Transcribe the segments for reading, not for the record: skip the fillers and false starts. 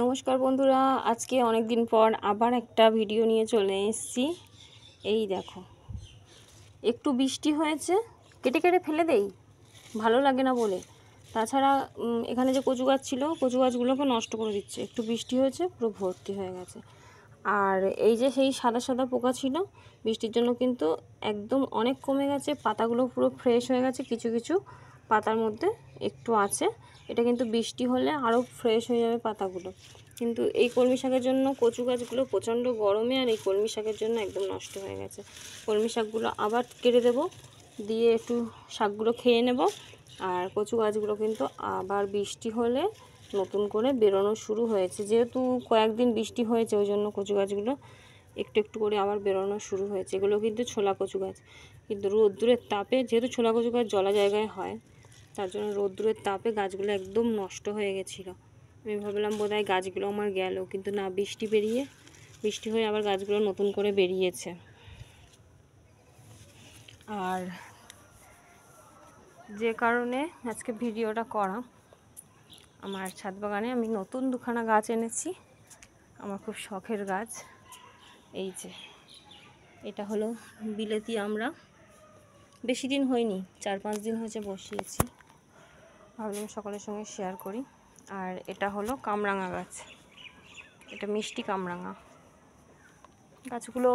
নমস্কার বন্ধুরা, আজকে অনেক দিন পর আবার একটা ভিডিও নিয়ে চলে এসেছি। এই দেখো, একটু বৃষ্টি হয়েছে, কেটে কেটে ফেলে দেই, ভালো লাগে না বলে। তাছাড়া এখানে যে কচু গাছ ছিল, কচু গাছগুলোকে নষ্ট করে দিচ্ছে। একটু বৃষ্টি হয়েছে, পুরো ভর্তি হয়ে গেছে। আর এই যে সেই সাদা সাদা পোকা ছিল, বৃষ্টির জন্য কিন্তু একদম অনেক কমে গেছে। পাতাগুলো পুরো ফ্রেশ হয়ে গেছে, কিছু কিছু পাতার মধ্যে একটু আছে। এটা কিন্তু বৃষ্টি হলে আরও ফ্রেশ হয়ে যাবে পাতাগুলো। কিন্তু এই কলমি শাকের জন্য কচু গাছগুলো প্রচণ্ড গরমে, আর এই কলমি শাকের জন্য একদম নষ্ট হয়ে গেছে। কলমি শাকগুলো আবার কেটে দেবো, দিয়ে একটু শাকগুলো খেয়ে নেব। আর কচু গাছগুলো কিন্তু আবার বৃষ্টি হলে নতুন করে বেরোনো শুরু হয়েছে। যেহেতু কয়েকদিন বৃষ্টি হয়েছে, ওই জন্য কচু গাছগুলো একটু একটু করে আবার বেরোনো শুরু হয়েছে। এগুলো কিন্তু ছোলা কচু গাছ, কিন্তু রোদ্দুরের তাপে, যেহেতু ছোলা কচু গাছ জলা জায়গায় হয়, তার জন্য রোদ্দুরের তাপে গাছগুলো একদম নষ্ট হয়ে গেছিলো। আমি ভাবলাম বোধহয় গাছগুলো আমার গেল, কিন্তু না, বৃষ্টি হয়ে আবার গাছগুলো নতুন করে বেরিয়েছে। আর যে কারণে আজকে ভিডিওটা করা, আমার ছাদ বাগানে আমি নতুন দুখানা গাছ এনেছি, আমার খুব শখের গাছ। এই যে এটা হলো বিলেতি আমড়া, বেশি দিন হয়নি, 4-5 দিন হয়েছে বসিয়েছি, ভাবলাম সকলের সঙ্গে শেয়ার করি। আর এটা হলো কামরাঙা গাছ, এটা মিষ্টি কামরাঙা। গাছগুলো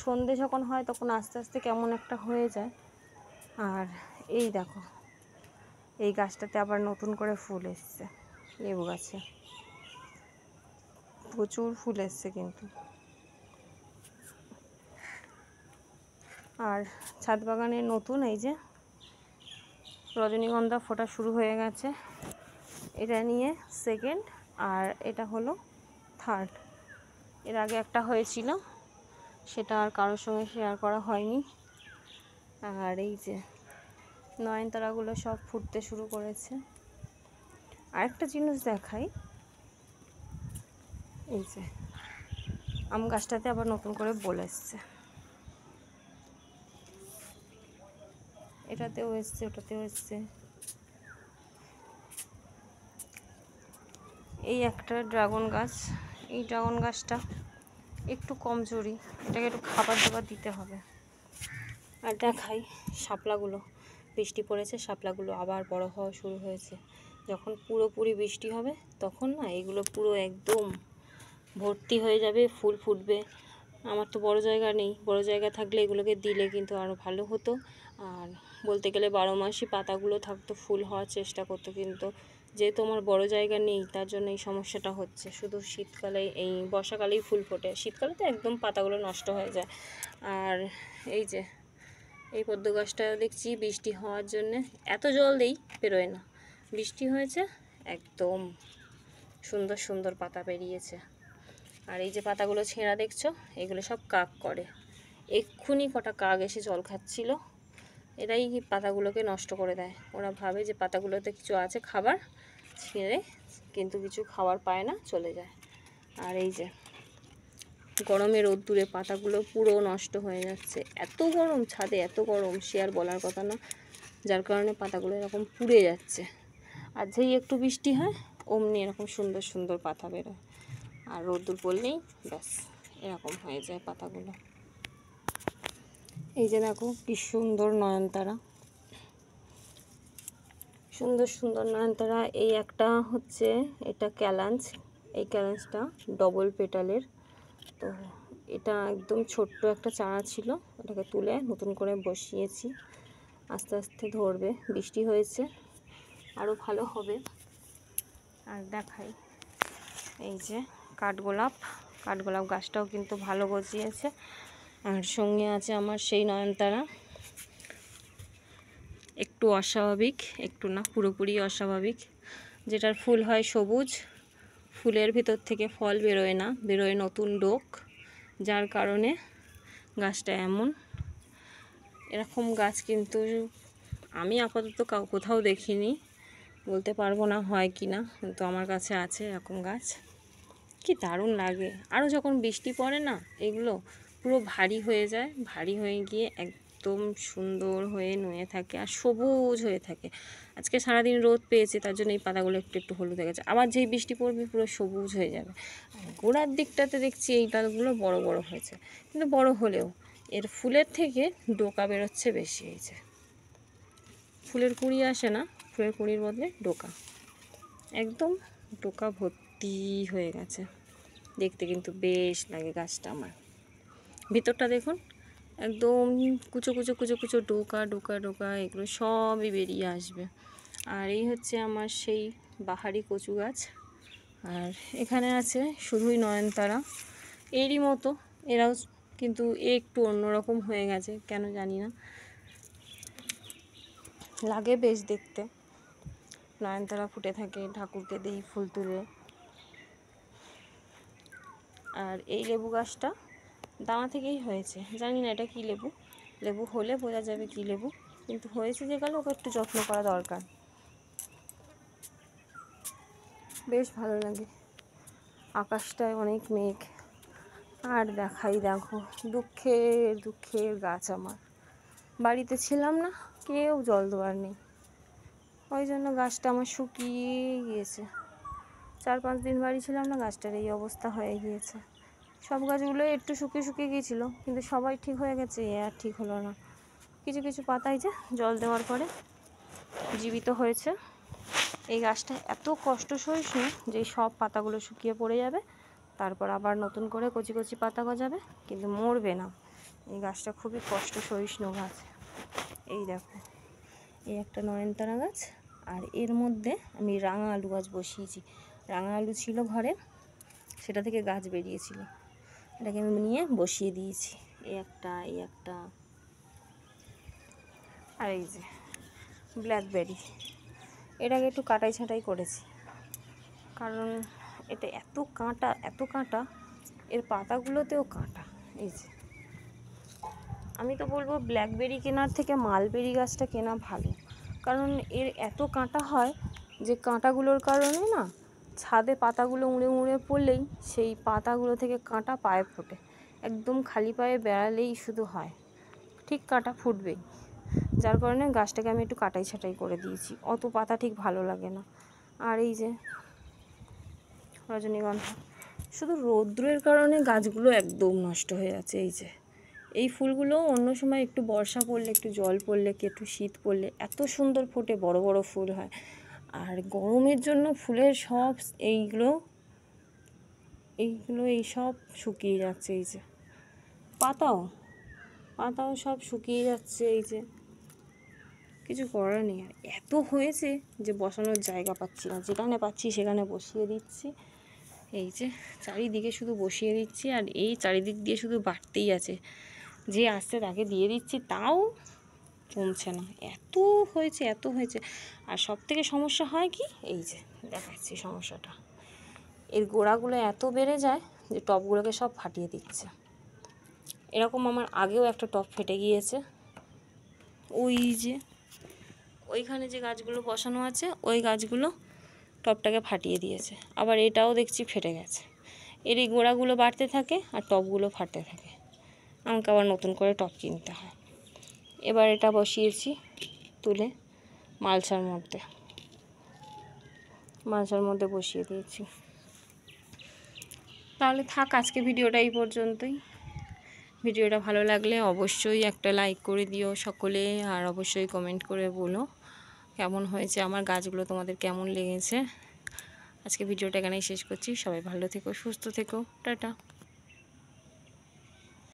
সন্ধে যখন হয় তখন আস্তে আস্তে কেমন একটা হয়ে যায়। আর এই দেখো, এই গাছটাতে আবার নতুন করে ফুল এসছে, লেবু গাছে প্রচুর ফুল এসছে কিন্তু। আর ছাদ বাগানে নতুন এই যে রজনীগন্ধা ফোটা শুরু হয়ে গেছে, এটা নিয়ে সেকেন্ড, আর এটা হলো থার্ড। এর আগে একটা হয়েছিল, সেটা আর কারোর সঙ্গে শেয়ার করা হয়নি। আর এই যে নয়নতারাগুলো সব ফুটতে শুরু করেছে। আরেকটা জিনিস দেখাই, এই যে আম গাছটাতে আবার নতুন করে বোল এসছে, এটাতেও এসছে, ওটাতেও এসছে। এই একটা ড্রাগন গাছ, এই ড্রাগন গাছটা একটু কমজোরি, এটাকে একটু খাবার দাবার দিতে হবে। আর দেখাই শাপলাগুলো, বৃষ্টি পড়েছে, শাপলাগুলো আবার বড় হওয়া শুরু হয়েছে। যখন পুরোপুরি বৃষ্টি হবে তখন না এগুলো পুরো একদম ভর্তি হয়ে যাবে, ফুল ফুটবে। আমার তো বড় জায়গা নেই, বড় জায়গা থাকলে এগুলোকে দিলে কিন্তু আরও ভালো হতো। আর বলতে গেলে 12 মাসই পাতাগুলো থাকতো, ফুল হওয়ার চেষ্টা করতো, কিন্তু যেহেতু আমার বড় জায়গা নেই, তার জন্য এই সমস্যাটা হচ্ছে। শুধু শীতকালে, এই বর্ষাকালেই ফুল ফোটে, শীতকালে তো একদম পাতাগুলো নষ্ট হয়ে যায়। আর এই যে এই পদ্ম গাছটা দেখছি বৃষ্টি হওয়ার জন্যে এত জল দেই বেরোয় না, বৃষ্টি হয়েছে একদম সুন্দর সুন্দর পাতা বেরিয়েছে। আর এই যে পাতাগুলো ছেঁড়া দেখছো, এগুলো সব কাক করে। এক্ষুনি কটা কাক এসে জল খাচ্ছিল, এরাই পাতাগুলোকে নষ্ট করে দেয়। ওরা ভাবে যে পাতাগুলোতে কিছু আছে খাবার, ছিঁড়ে কিন্তু কিছু খাবার পায় না, চলে যায়। আর এই যে গরমে রোদ্দুরে পাতাগুলো পুরো নষ্ট হয়ে যাচ্ছে। এত গরম ছাদে, এত গরম সে আর বলার কথা না, যার কারণে পাতাগুলো এরকম পুড়ে যাচ্ছে। আর যেই একটু বৃষ্টি হয় অমনি এরকম সুন্দর সুন্দর পাতা বেরোয়, আর রোদ্দুর পড়লেই ব্যাস এরকম হয়ে যায় পাতাগুলো। এই যে দেখো কি সুন্দর নয়নতারা, সুন্দর সুন্দর নয়নতারা। এই একটা হচ্ছে, এটা ক্যালাঞ্চ, এই ক্যালাঞ্চটা ডবল পেটালের। তো এটা একদম ছোট্ট একটা চারা ছিল, এটাকে তুলে নতুন করে বসিয়েছি, আস্তে আস্তে ধরবে, বৃষ্টি হয়েছে আরও ভালো হবে। আর দেখাই এই যে কাঠগোলাপ, কাঠগোলাপ গাছটাও কিন্তু ভালো গজিয়েছে। আর সঙ্গে আছে আমার সেই নয়নতারা, একটু অস্বাভাবিক, একটু না পুরোপুরি অস্বাভাবিক, যেটার ফুল হয় সবুজ, ফুলের ভিতর থেকে ফল বেরোয় না, বেরোয় নতুন ডোক, যার কারণে গাছটা এমন। এরকম গাছ কিন্তু আমি আপাতত কোথাও দেখিনি, বলতে পারবো না হয় কি না, কিন্তু আমার কাছে আছে এরকম গাছ। কি দারুণ লাগে। আরও যখন বৃষ্টি পড়ে না, এগুলো পুরো ভারী হয়ে যায়, ভারী হয়ে গিয়ে একদম সুন্দর হয়ে নুয়ে থাকে আর সবুজ হয়ে থাকে। আজকে সারাদিন রোদ পেয়েছে, তার জন্য এই পাতাগুলো একটু একটু হলুদ হয়ে গেছে। আবার যেই বৃষ্টি পড়বে পুরো সবুজ হয়ে যাবে। আর গোড়ার দিকটাতে দেখছি এই ডালগুলো বড় বড় হয়েছে, কিন্তু বড় হলেও এর ফুলের থেকে ডোকা বেরোচ্ছে বেশি হয়েছে। ফুলের কুঁড়ি আসে না, ফুলের কুঁড়ির বদলে ডোকা, একদম ডোকা ভর্তি হয়ে গেছে। দেখতে কিন্তু বেশ লাগে গাছটা আমার। ভিতরটা দেখুন, একদম কুচো কুচো কুচো কুচো ডোকা ডোকা ডোকা, এগুলো সবই বেরিয়ে আসবে। আর এই হচ্ছে আমার সেই বাহারি কচু গাছ। আর এখানে আছে শুধুই নয়নতারা, এরই মতো এরাও, কিন্তু একটু অন্যরকম হয়ে গেছে, কেন জানি না, লাগে বেশ দেখতে। নয়নতারা ফুটে থাকে, ঠাকুরকে দিই ফুল তুলে। আর এই লেবু গাছটা দানা থেকেই হয়েছে, জানি না এটা কী লেবু, লেবু হলে বোঝা যাবে কী লেবু, কিন্তু হয়েছে যে গেলে ওকে একটু যত্ন করা দরকার। বেশ ভালো লাগে, আকাশটায় অনেক মেঘ। আর দেখো দুঃখের দুঃখের গাছ আমার, বাড়িতে ছিলাম না, কেউ জল দেওয়ার নেই, ওই জন্য গাছটা আমার শুকিয়ে গিয়েছে। 4-5 দিন বাড়ি ছিলাম না, গাছটার এই অবস্থা হয়ে গিয়েছে। সব গাছগুলো একটু শুকিয়ে শুকিয়ে গিয়েছিল, কিন্তু সবাই ঠিক হয়ে গেছে, এ আর ঠিক হলো না। কিছু কিছু পাতায় যে জল দেওয়ার পরে জীবিত হয়েছে। এই গাছটা এত কষ্ট সহিষ্ণু যে সব পাতাগুলো শুকিয়ে পড়ে যাবে, তারপর আবার নতুন করে কচি কচি পাতা গজাবে, কিন্তু মরবে না। এই গাছটা খুবই কষ্ট সহিষ্ণু গাছ। এই দেখো, এই একটা নয়নতারা গাছ, আর এর মধ্যে আমি রাঙা আলু গাছ বসিয়েছি। রাঙা আলু ছিল ঘরে, সেটা থেকে গাছ বেরিয়েছিল, এটাকে আমি নিয়ে বসিয়ে দিয়েছি। এই একটা আর এই যে ব্ল্যাকবেরি, এটাকে একটু কাটাই ছাঁটাই করেছি, কারণ এটা এত কাঁটা, এর পাতাগুলোতেও কাঁটা। এই যে, আমি তো বলবো ব্ল্যাকবেরি কেনার থেকে মালবেরি গাছটা কেনা ভালো, কারণ এর এত কাঁটা হয় যে কাঁটাগুলোর কারণে না ছাদে পাতাগুলো উড়ে উড়ে পড়লেই সেই পাতাগুলো থেকে কাঁটা পায়ে ফোটে, একদম খালি পায়ে বেড়ালেই শুধু হয়, ঠিক কাঁটা ফুটবেই। যার কারণে গাছটাকে আমি একটু কাটাই ছাঁটাই করে দিয়েছি, অত পাতা ঠিক ভালো লাগে না। আর এই যে রজনীগন্ধা, শুধু রৌদ্রের কারণে গাছগুলো একদম নষ্ট হয়ে যাচ্ছে। এই যে এই ফুলগুলো অন্য সময় একটু বর্ষা পড়লে, একটু জল পড়লে, একটু শীত পড়লে এত সুন্দর ফোটে, বড় বড় ফুল হয়। আর গরমের জন্য ফুলের সব এইগুলো এই সব শুকিয়ে যাচ্ছে। এই যে পাতাও সব শুকিয়ে যাচ্ছে। এই যে কিছু করার নেই, আর এত হয়েছে যে বসানোর জায়গা পাচ্ছি না, যেখানে পাচ্ছি সেখানে বসিয়ে দিচ্ছি। এই যে চারিদিকে শুধু বসিয়ে দিচ্ছি, আর এই চারিদিক দিয়ে শুধু বাড়তেই আছে, যে আসছে তাকে দিয়ে দিচ্ছি, তাও কমছে না, এত হয়েছে। আর সব থেকে সমস্যা হয় কি, এই যে দেখাচ্ছি সমস্যাটা, এর গোড়াগুলো এত বেড়ে যায় যে টবগুলোকে সব ফাটিয়ে দিচ্ছে। এরকম আমার আগেও একটা টব ফেটে গিয়েছে, ওই যে ওইখানে যে গাছগুলো বসানো আছে ওই গাছগুলো টবটাকে ফাটিয়ে দিয়েছে। আবার এটাও দেখছি ফেটে গেছে, এর এই গোড়াগুলো বাড়তে থাকে আর টবগুলো ফাটতে থাকে, আমাকে আবার নতুন করে টব কিনতে হয়। এবার এটা বসিয়েছি তুলে মালসার মধ্যে বসিয়ে দিয়েছি। তাহলে থাক, আজকে ভিডিওটা এই পর্যন্তই। ভিডিওটা ভালো লাগলে অবশ্যই একটা লাইক করে দিও সকলে, আর অবশ্যই কমেন্ট করে বলো কেমন হয়েছে আমার গাছগুলো, তোমাদের কেমন লেগেছে। আজকে ভিডিওটা এখানেই শেষ করছি, সবাই ভালো থেকো, সুস্থ থেকো, টাটা।